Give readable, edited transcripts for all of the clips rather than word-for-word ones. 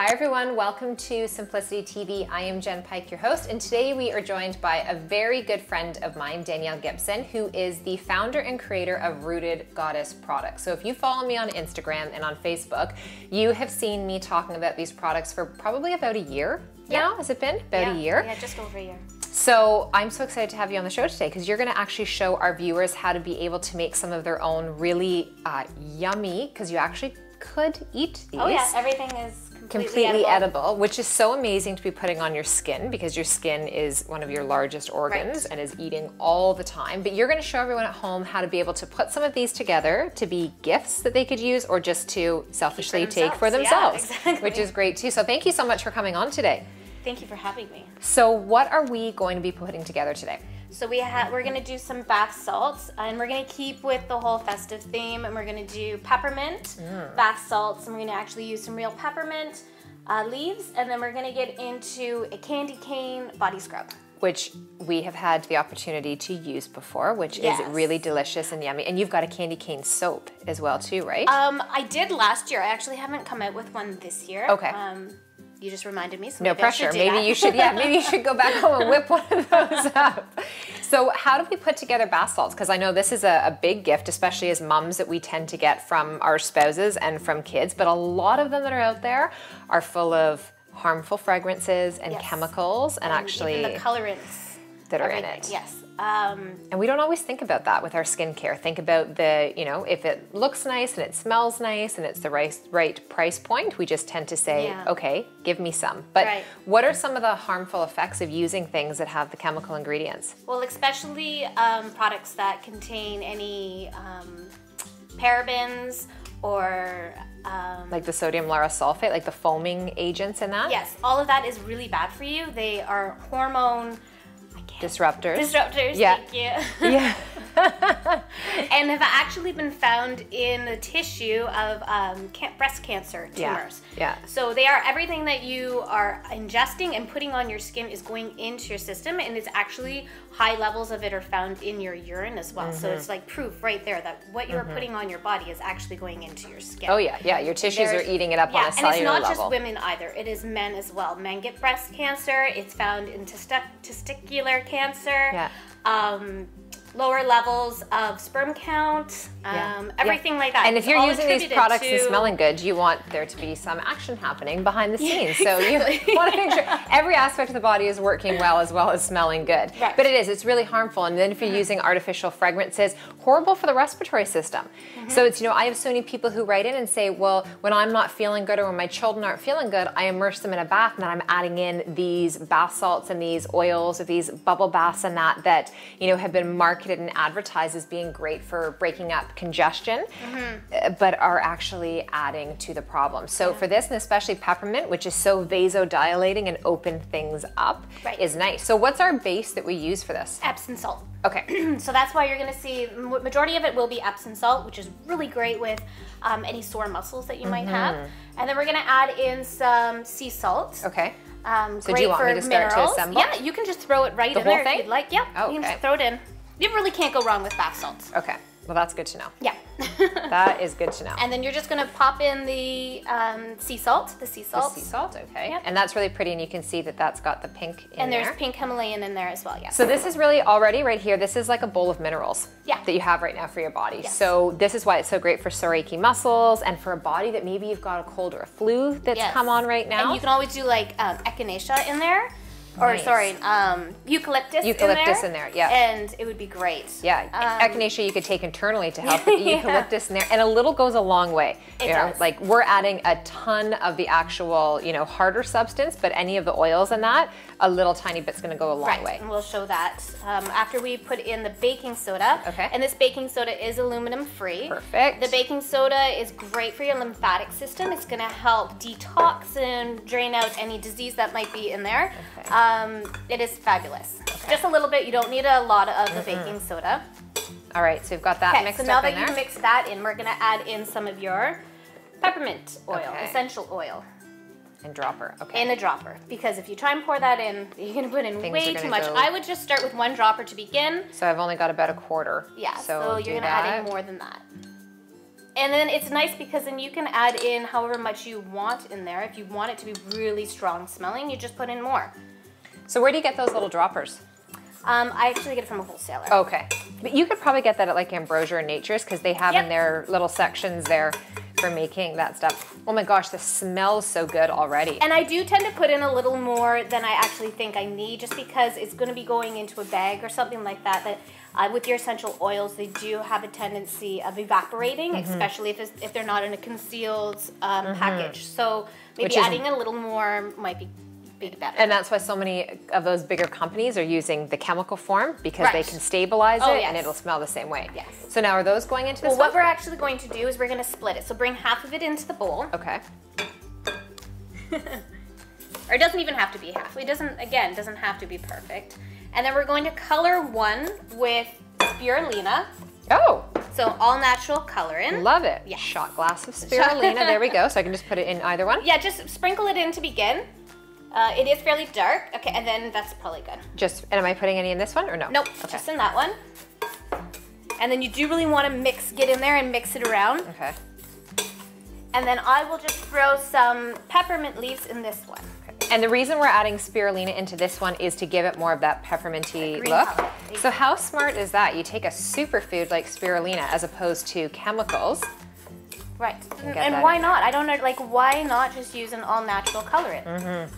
Hi everyone, welcome to Simplicity TV. I am Jen Pike, your host, and today we are joined by a very good friend of mine, Danielle Gibson, who is the founder and creator of Rooted Goddess products. So if you follow me on Instagram and on Facebook, you have seen me talking about these products for probably about a year now. Has it been? About a year? Yeah, just over a year. So I'm so excited to have you on the show today because you're going to actually show our viewers how to be able to make some of their own really yummy, because you actually could eat these. Oh yeah, everything is completely edible, which is so amazing to be putting on your skin because your skin is one of your largest organs and is eating all the time. But you're going to show everyone at home how to be able to put some of these together to be gifts that they could use or just to selfishly take for themselves, yeah, exactly. Which is great too. So thank you so much for coming on today. Thank you for having me. So what are we going to be putting together today? So we're going to do some bath salts, and we're going to keep with the whole festive theme, and we're going to do peppermint bath salts, and we're going to actually use some real peppermint leaves, and then we're going to get into a candy cane body scrub. Which we have had the opportunity to use before, which is really delicious and yummy. And you've got a candy cane soap as well too, right? I did last year. I actually haven't come out with one this year. Okay. You just reminded me, so no pressure. Maybe you should, maybe you should go back home and whip one of those up. So how do we put together bath salts? Because I know this is a big gift, especially as mums, that we tend to get from our spouses and from kids. But a lot of them that are out there are full of harmful fragrances and chemicals, and actually even the colorants that are in it. Yes. And we don't always think about that with our skincare. Think about the, if it looks nice and it smells nice and it's the right price point, we just tend to say, okay, give me some. But what are some of the harmful effects of using things that have the chemical ingredients? Well, especially products that contain any parabens or like the sodium lauryl sulfate, like the foaming agents in that? Yes, all of that is really bad for you. They are hormone disruptors. Thank you. Yeah. And have actually been found in the tissue of breast cancer tumors. Yeah. So they are everything that you are ingesting and putting on your skin is going into your system, and it's actually high levels of it are found in your urine as well. So it's like proof right there that what you're putting on your body is actually going into your skin. Oh yeah, your tissues are eating it up on a cellular level. And it's not just women either. It is men as well. Men get breast cancer. It's found in testicular cancer. Lower levels of sperm count, everything like that. And if you're using these products and smelling good, you want there to be some action happening behind the scenes. So you want to make sure every aspect of the body is working well as smelling good. Right. But it's really harmful. And then if you're using artificial fragrances, horrible for the respiratory system. So it's, I have so many people who write in and say, well, when I'm not feeling good or when my children aren't feeling good, I immerse them in a bath and then I'm adding in these bath salts and these oils or these bubble baths and that have been marketed and advertised as being great for breaking up congestion, but are actually adding to the problem. So for this, and especially peppermint, which is so vasodilating and open things up, is nice. So what's our base that we use for this? Epsom salt. Okay. So that's why you're going to see, majority of it will be Epsom salt, which is really great with any sore muscles that you might have. And then we're going to add in some sea salt. Okay. So great do you want for me to start minerals. to assemble? Yeah, you can just throw it right in there if you'd like. Yeah, you can just throw it in. You really can't go wrong with bath salts. Okay, well that's good to know. Yeah. That is good to know. And then you're just gonna pop in the sea salt, The sea salt, okay. Yep. And that's really pretty, and you can see that that's got the pink in there. And there's pink Himalayan in there as well, yeah. So this is really already right here, this is like a bowl of minerals that you have right now for your body. Yes. So this is why it's so great for sore achy muscles and for a body that maybe you've got a cold or a flu that's come on right now. And you can always do like echinacea in there. Or sorry, eucalyptus in there, yeah. And it would be great. Yeah, echinacea you could take internally to help with the eucalyptus in there, and a little goes a long way. It does. Like we're adding a ton of the actual, harder substance, but any of the oils in that, a little tiny bit's gonna go a long way. And we'll show that after we put in the baking soda. Okay. And this baking soda is aluminum free. Perfect. The baking soda is great for your lymphatic system. It's gonna help detox and drain out any disease that might be in there. Okay. It is fabulous. Just a little bit. You don't need a lot of the baking soda. All right, so we've got that mixed up in there. So now that you mix that in, we're gonna add in some of your peppermint oil, essential oil. And dropper, okay. In a dropper, because if you try and pour that in, you're gonna put in way too much. I would just start with 1 dropper to begin. So I've only got about a quarter. Yeah, so you're gonna add in more than that. And then it's nice because then you can add in however much you want in there. If you want it to be really strong smelling, you just put in more. So where do you get those little droppers? I actually get it from a wholesaler. Okay. But you could probably get that at like Ambrosia or Nature's because they have in their little sections there for making that stuff. Oh my gosh, this smells so good already. And I do tend to put in a little more than I actually think I need just because it's going to be going into a bag or something like that. With your essential oils, they do have a tendency of evaporating, especially if they're not in a concealed package. So maybe adding a little more might be better. And that's why so many of those bigger companies are using the chemical form because they can stabilize it and it'll smell the same way. Yes. So now are those going into this Well, what we're actually going to do is we're going to split it. So bring half of it into the bowl. Okay. Or it doesn't even have to be half. It doesn't have to be perfect. And then we're going to color one with spirulina. Oh. So all natural coloring. Love it. Yeah. Shot glass of spirulina. There we go. So I can just put it in either one? Yeah, just sprinkle it in to begin. It is fairly dark. Okay, and then that's probably good. And am I putting any in this one or no? Nope, just in that one. And then you do really want to get in there and mix it around. Okay. And then I will just throw some peppermint leaves in this one. Okay. And the reason we're adding spirulina into this one is to give it more of that pepperminty look. Color. So how smart is that? You take a superfood like spirulina as opposed to chemicals. Right. And why not? I don't know, like, why not just use an all natural colorant?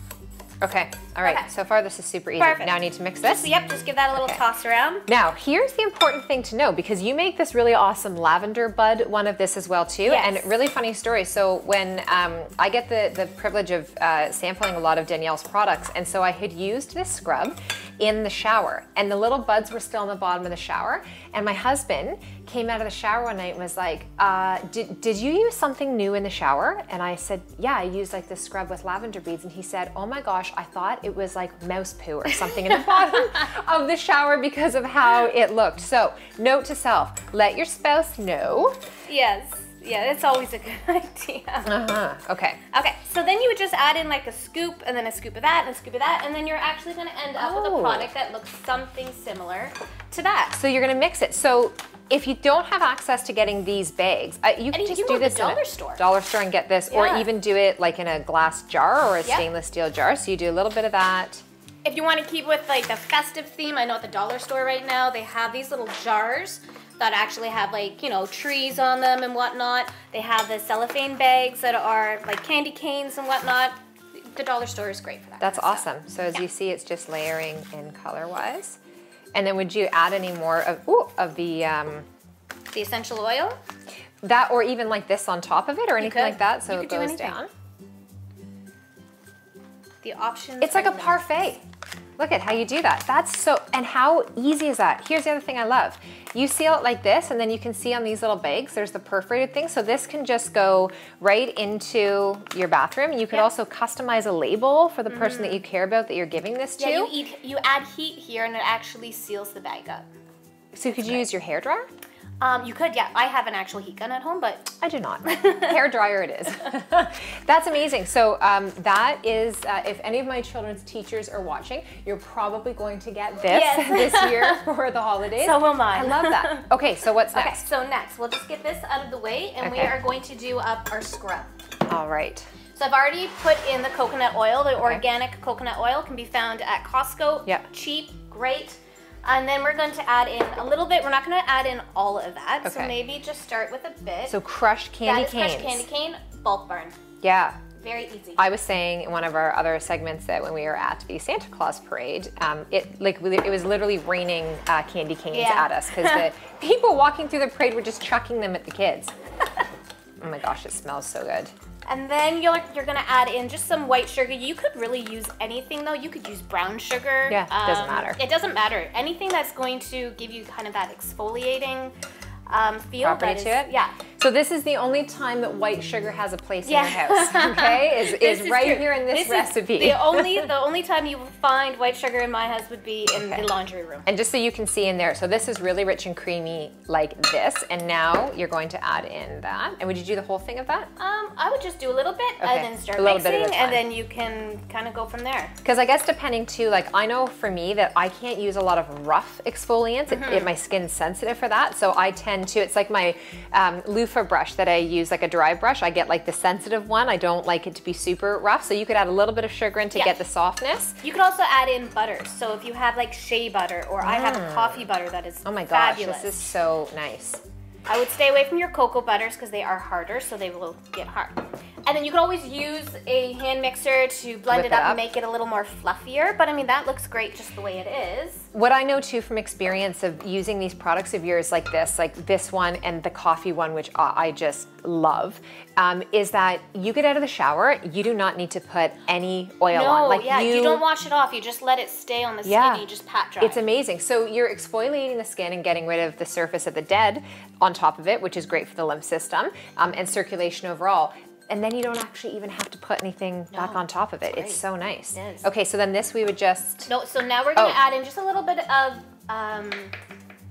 Okay, all right, so far this is super easy. Perfect. Now I need to mix this? Yep, just give that a little toss around. Now, here's the important thing to know because you make this really awesome lavender bud one of this as well too. Yes. And really funny story. So when I get the privilege of sampling a lot of Danielle's products, and so I had used this scrub in the shower and the little buds were still in the bottom of the shower. And my husband came out of the shower one night and was like, did you use something new in the shower? And I said, yeah, I used like this scrub with lavender beads. And he said, oh my gosh, I thought it was like mouse poo or something in the bottom of the shower because of how it looked. So note to self, let your spouse know. Yes. Yeah, it's always a good idea. Okay. Okay, so then you would just add in like a scoop and then a scoop of that and a scoop of that, and then you're actually going to end up with a product that looks something similar to that. So you're going to mix it. So if you don't have access to getting these bags, you can just do this in in a dollar store and get this, or even do it like in a glass jar or a stainless steel jar. So you do a little bit of that. If you want to keep with like the festive theme, I know at the dollar store right now, they have these little jars that actually have like, you know, trees on them and whatnot. They have the cellophane bags that are like candy canes and whatnot. The dollar store is great for that. That's awesome. So as you see, it's just layering in color-wise. And then would you add any more of the essential oil? That, or even like this on top of it or anything like that, so it goes down? The options. It's like a parfait. Look at how you do that. That's so, and how easy is that? Here's the other thing I love. You seal it like this, and then you can see on these little bags, there's the perforated thing. So this can just go right into your bathroom. You could also customize a label for the person that you care about that you're giving this to. Yeah, you add heat here, and it actually seals the bag up. So could you use your hairdryer? You could, yeah. I have an actual heat gun at home, but I do not. Hair dryer it is. That's amazing. So that is, if any of my children's teachers are watching, you're probably going to get this this year for the holidays. So will mine. I love that. Okay, so what's next? Okay, so next, we'll just get this out of the way, and we are going to do up our scrub. All right. So I've already put in the coconut oil. The organic coconut oil can be found at Costco. Yep. Cheap, great. And then we're going to add in a little bit. We're not going to add in all of that. Okay. So maybe just start with a bit. So crushed candy canes. Crushed candy cane, bulk burn. Yeah. Very easy. I was saying in one of our other segments that when we were at the Santa Claus parade, it was literally raining candy canes at us because the people walking through the parade were just chucking them at the kids. Oh my gosh, it smells so good. And then you're gonna add in just some white sugar. You could really use anything though. You could use brown sugar. Yeah, it doesn't matter. It doesn't matter. Anything that's going to give you kind of that exfoliating feel. Property to it? Yeah. So this is the only time that white sugar has a place in your house, okay? Is right true. here in this recipe. The only time you will find white sugar in my house would be in the laundry room. And just so you can see in there, so this is really rich and creamy like this, and now you're going to add in that. And would you do the whole thing of that? I would just do a little bit and then start mixing, and then you can kind of go from there. Because I guess depending too, like I know for me that I can't use a lot of rough exfoliants. My skin's sensitive for that, so I tend to, it's like my loofah loofah brush that I use, like a dry brush. I get like the sensitive one. I don't like it to be super rough. So you could add a little bit of sugar in to get the softness. You could also add in butter. So if you have like shea butter, or I have a coffee butter that is fabulous. This is so nice. I would stay away from your cocoa butters because they are harder, so they will get hard. And then you can always use a hand mixer to blend it up and make it a little more fluffier. But I mean, that looks great just the way it is. What I know too from experience of using these products of yours like this one and the coffee one, which I just love, is that you get out of the shower, you do not need to put any oil on. Like you don't wash it off. You just let it stay on the skin and you just pat dry. It's amazing. So you're exfoliating the skin and getting rid of the surface of the dead on top of it, which is great for the lymph system and circulation overall. And then you don't actually even have to put anything back on top of it. It's so nice. It is. Okay, so then this we would just... No, so now we're going to add in just a little bit of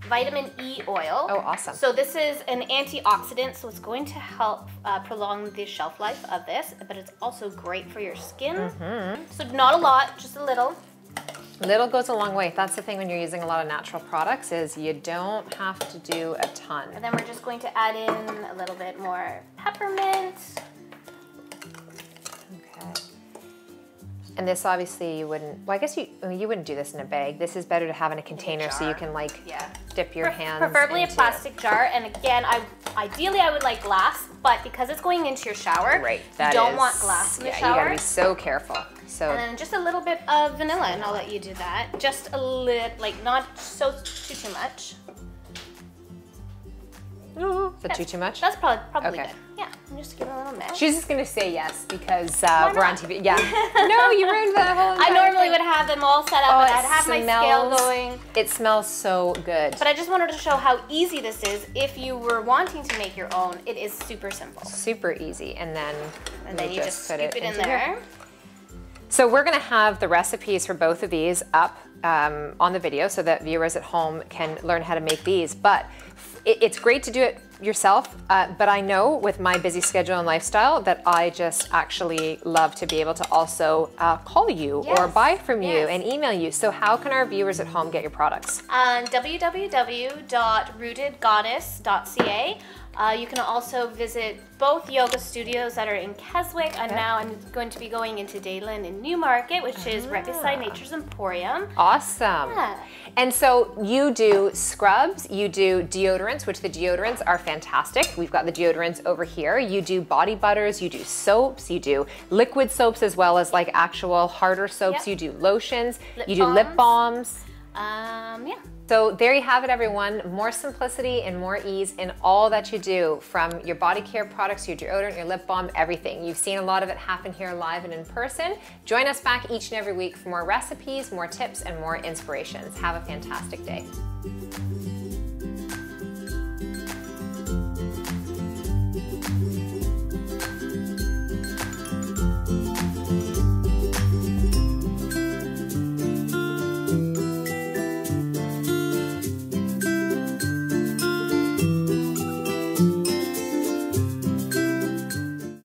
vitamin E oil. Oh, awesome. So this is an antioxidant, so it's going to help prolong the shelf life of this, but it's also great for your skin. So not a lot, just a little. Little goes a long way. That's the thing when you're using a lot of natural products, is you don't have to do a ton. And then we're just going to add in a little bit more peppermint. And this obviously you wouldn't, well I guess you wouldn't do this in a bag. This is better to have in a container so you can like dip your hands preferably into a plastic jar. And again, ideally I would like glass, but because it's going into your shower, you don't want glass in the shower. You gotta be so careful. So, and then just a little bit of vanilla, and I'll let you do that. Just a little, like not too much. Is that too much? That's probably good. Yeah, and just give it a little mix. She's just gonna say yes because we're on TV. Yeah. No, you ruined the whole. I normally would have them all set up, and I'd have my scale going. It smells so good. But I just wanted to show how easy this is. If you were wanting to make your own, it is super simple. Super easy, and then you just put it in there. So we're gonna have the recipes for both of these up on the video so that viewers at home can learn how to make these. But it's great to do it yourself, but I know with my busy schedule and lifestyle that I just actually love to be able to also call you or buy from you and email you. So how can our viewers at home get your products? On www.rootedgoddess.ca. You can also visit both yoga studios that are in Keswick, and now I'm going to be going into Dadeland in Newmarket, which is right beside Nature's Emporium. Awesome. Yeah. And so you do scrubs, you do deodorants, which the deodorants are fantastic. We've got the deodorants over here. You do body butters, you do soaps, you do liquid soaps as well as like actual harder soaps. You do lotions, you do lip balms. So there you have it, everyone. More simplicity and more ease in all that you do, from your body care products, your deodorant, your lip balm, everything. You've seen a lot of it happen here live and in person. Join us back each and every week for more recipes, more tips, and more inspirations. Have a fantastic day.